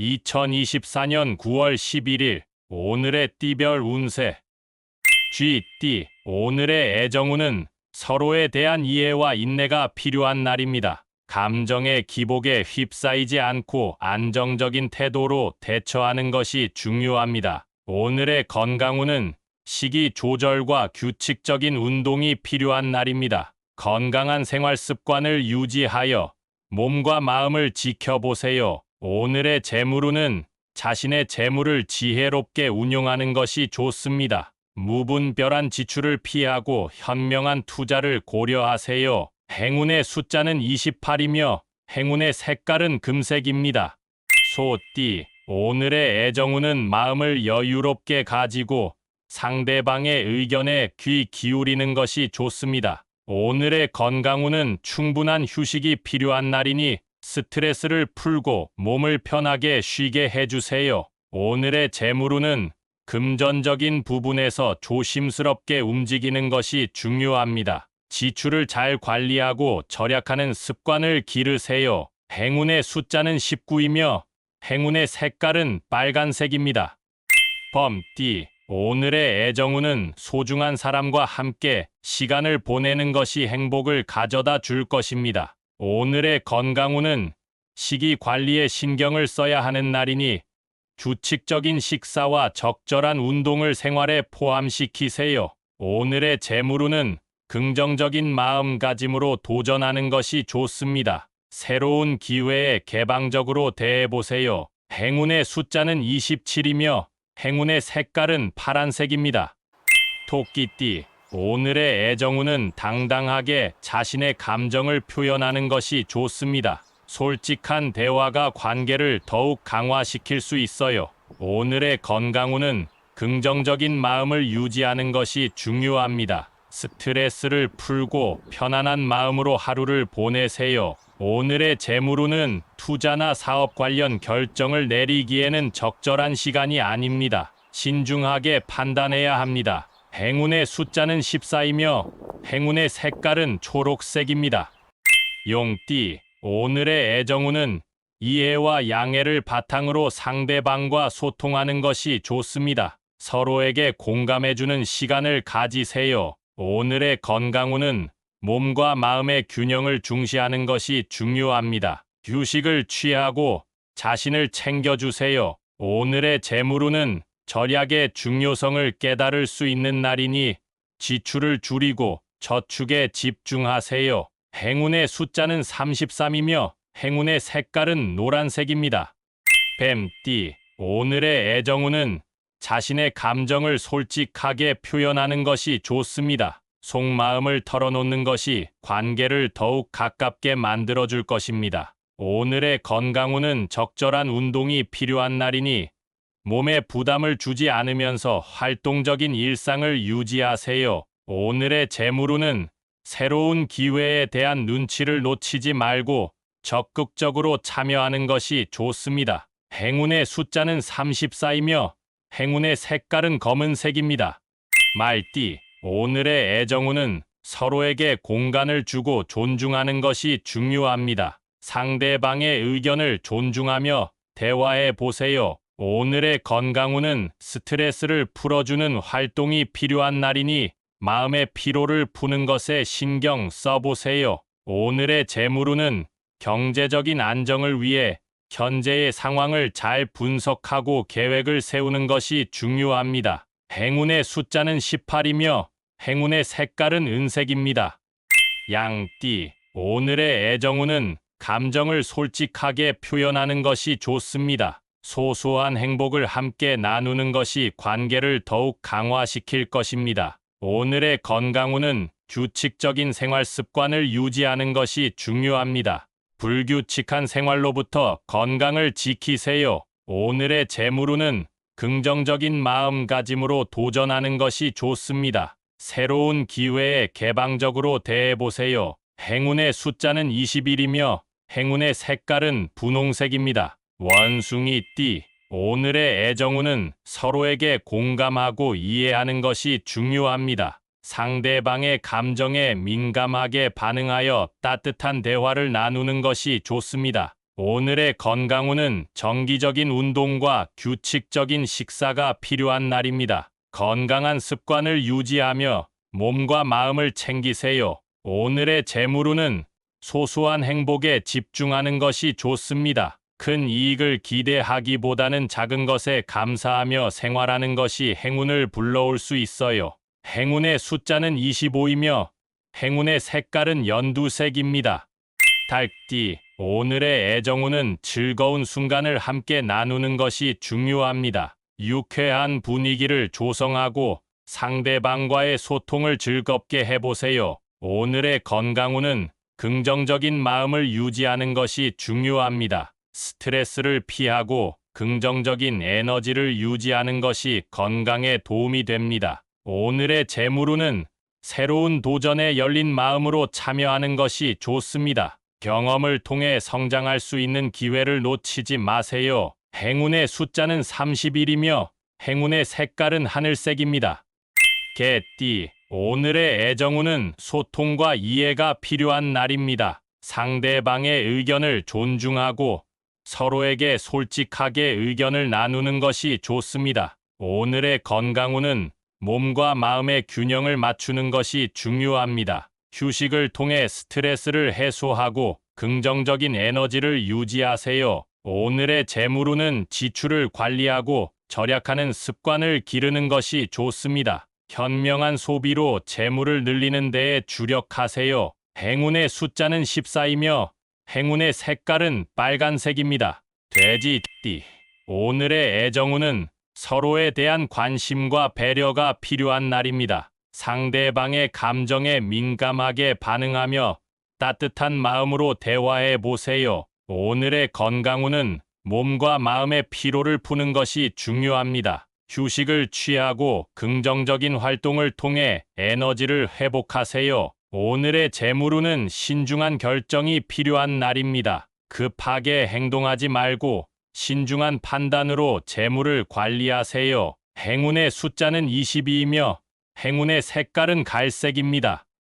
2024년 9월 11일 오늘의 띠별 운세. 쥐띠, 오늘의 애정운은 서로에 대한 이해와 인내가 필요한 날입니다. 감정의 기복에 휩싸이지 않고 안정적인 태도로 대처하는 것이 중요합니다. 오늘의 건강운은 식이 조절과 규칙적인 운동이 필요한 날입니다. 건강한 생활 습관을 유지하여 몸과 마음을 지켜보세요. 오늘의 재물운은 자신의 재물을 지혜롭게 운용하는 것이 좋습니다. 무분별한 지출을 피하고 현명한 투자를 고려하세요. 행운의 숫자는 28이며 행운의 색깔은 금색입니다. 소띠, 오늘의 애정운은 마음을 여유롭게 가지고 상대방의 의견에 귀 기울이는 것이 좋습니다. 오늘의 건강운은 충분한 휴식이 필요한 날이니 스트레스를 풀고 몸을 편하게 쉬게 해주세요. 오늘의 재물운은 금전적인 부분에서 조심스럽게 움직이는 것이 중요합니다. 지출을 잘 관리하고 절약하는 습관을 기르세요. 행운의 숫자는 19이며 행운의 색깔은 빨간색입니다. 범띠, 오늘의 애정운은 소중한 사람과 함께 시간을 보내는 것이 행복을 가져다 줄 것입니다. 오늘의 건강운은 식이 관리에 신경을 써야 하는 날이니 규칙적인 식사와 적절한 운동을 생활에 포함시키세요. 오늘의 재물운은 긍정적인 마음가짐으로 도전하는 것이 좋습니다. 새로운 기회에 개방적으로 대해보세요. 행운의 숫자는 27이며 행운의 색깔은 파란색입니다. 토끼띠, 오늘의 애정운은 당당하게 자신의 감정을 표현하는 것이 좋습니다. 솔직한 대화가 관계를 더욱 강화시킬 수 있어요. 오늘의 건강운은 긍정적인 마음을 유지하는 것이 중요합니다. 스트레스를 풀고 편안한 마음으로 하루를 보내세요. 오늘의 재물운은 투자나 사업 관련 결정을 내리기에는 적절한 시간이 아닙니다. 신중하게 판단해야 합니다. 행운의 숫자는 14이며 행운의 색깔은 초록색입니다. 용띠, 오늘의 애정운은 이해와 양해를 바탕으로 상대방과 소통하는 것이 좋습니다. 서로에게 공감해주는 시간을 가지세요. 오늘의 건강운은 몸과 마음의 균형을 중시하는 것이 중요합니다. 휴식을 취하고 자신을 챙겨주세요. 오늘의 재물운은 절약의 중요성을 깨달을 수 있는 날이니 지출을 줄이고 저축에 집중하세요. 행운의 숫자는 33이며 행운의 색깔은 노란색입니다. 뱀띠, 오늘의 애정운은 자신의 감정을 솔직하게 표현하는 것이 좋습니다. 속마음을 털어놓는 것이 관계를 더욱 가깝게 만들어줄 것입니다. 오늘의 건강운은 적절한 운동이 필요한 날이니 몸에 부담을 주지 않으면서 활동적인 일상을 유지하세요. 오늘의 재물운은 새로운 기회에 대한 눈치를 놓치지 말고 적극적으로 참여하는 것이 좋습니다. 행운의 숫자는 34이며 행운의 색깔은 검은색입니다. 말띠, 오늘의 애정운은 서로에게 공간을 주고 존중하는 것이 중요합니다. 상대방의 의견을 존중하며 대화해 보세요. 오늘의 건강운은 스트레스를 풀어주는 활동이 필요한 날이니 마음의 피로를 푸는 것에 신경 써보세요. 오늘의 재물운은 경제적인 안정을 위해 현재의 상황을 잘 분석하고 계획을 세우는 것이 중요합니다. 행운의 숫자는 18이며 행운의 색깔은 은색입니다. 양띠, 오늘의 애정운은 감정을 솔직하게 표현하는 것이 좋습니다. 소소한 행복을 함께 나누는 것이 관계를 더욱 강화시킬 것입니다. 오늘의 건강운은 규칙적인 생활 습관을 유지하는 것이 중요합니다. 불규칙한 생활로부터 건강을 지키세요. 오늘의 재물운은 긍정적인 마음가짐으로 도전하는 것이 좋습니다. 새로운 기회에 개방적으로 대해보세요. 행운의 숫자는 21이며 행운의 색깔은 분홍색입니다. 원숭이띠, 오늘의 애정운은 서로에게 공감하고 이해하는 것이 중요합니다. 상대방의 감정에 민감하게 반응하여 따뜻한 대화를 나누는 것이 좋습니다. 오늘의 건강운은 정기적인 운동과 규칙적인 식사가 필요한 날입니다. 건강한 습관을 유지하며 몸과 마음을 챙기세요. 오늘의 재물운은 소소한 행복에 집중하는 것이 좋습니다. 큰 이익을 기대하기보다는 작은 것에 감사하며 생활하는 것이 행운을 불러올 수 있어요. 행운의 숫자는 25이며 행운의 색깔은 연두색입니다. 달띠, 오늘의 애정운은 즐거운 순간을 함께 나누는 것이 중요합니다. 유쾌한 분위기를 조성하고 상대방과의 소통을 즐겁게 해보세요. 오늘의 건강운은 긍정적인 마음을 유지하는 것이 중요합니다. 스트레스를 피하고 긍정적인 에너지를 유지하는 것이 건강에 도움이 됩니다. 오늘의 재물운은 새로운 도전에 열린 마음으로 참여하는 것이 좋습니다. 경험을 통해 성장할 수 있는 기회를 놓치지 마세요. 행운의 숫자는 31이며 행운의 색깔은 하늘색입니다. 개띠, 오늘의 애정운은 소통과 이해가 필요한 날입니다. 상대방의 의견을 존중하고 서로에게 솔직하게 의견을 나누는 것이 좋습니다. 오늘의 건강운은 몸과 마음의 균형을 맞추는 것이 중요합니다. 휴식을 통해 스트레스를 해소하고 긍정적인 에너지를 유지하세요. 오늘의 재물운은 지출을 관리하고 절약하는 습관을 기르는 것이 좋습니다. 현명한 소비로 재물을 늘리는 데에 주력하세요. 행운의 숫자는 14이며 행운의 색깔은 빨간색입니다. 돼지띠, 오늘의 애정운은 서로에 대한 관심과 배려가 필요한 날입니다. 상대방의 감정에 민감하게 반응하며 따뜻한 마음으로 대화해 보세요. 오늘의 건강운은 몸과 마음의 피로를 푸는 것이 중요합니다. 휴식을 취하고 긍정적인 활동을 통해 에너지를 회복하세요. 오늘의 재물운은 신중한 결정이 필요한 날입니다. 급하게 행동하지 말고 신중한 판단으로 재물을 관리하세요. 행운의 숫자는 22이며 행운의 색깔은 갈색입니다.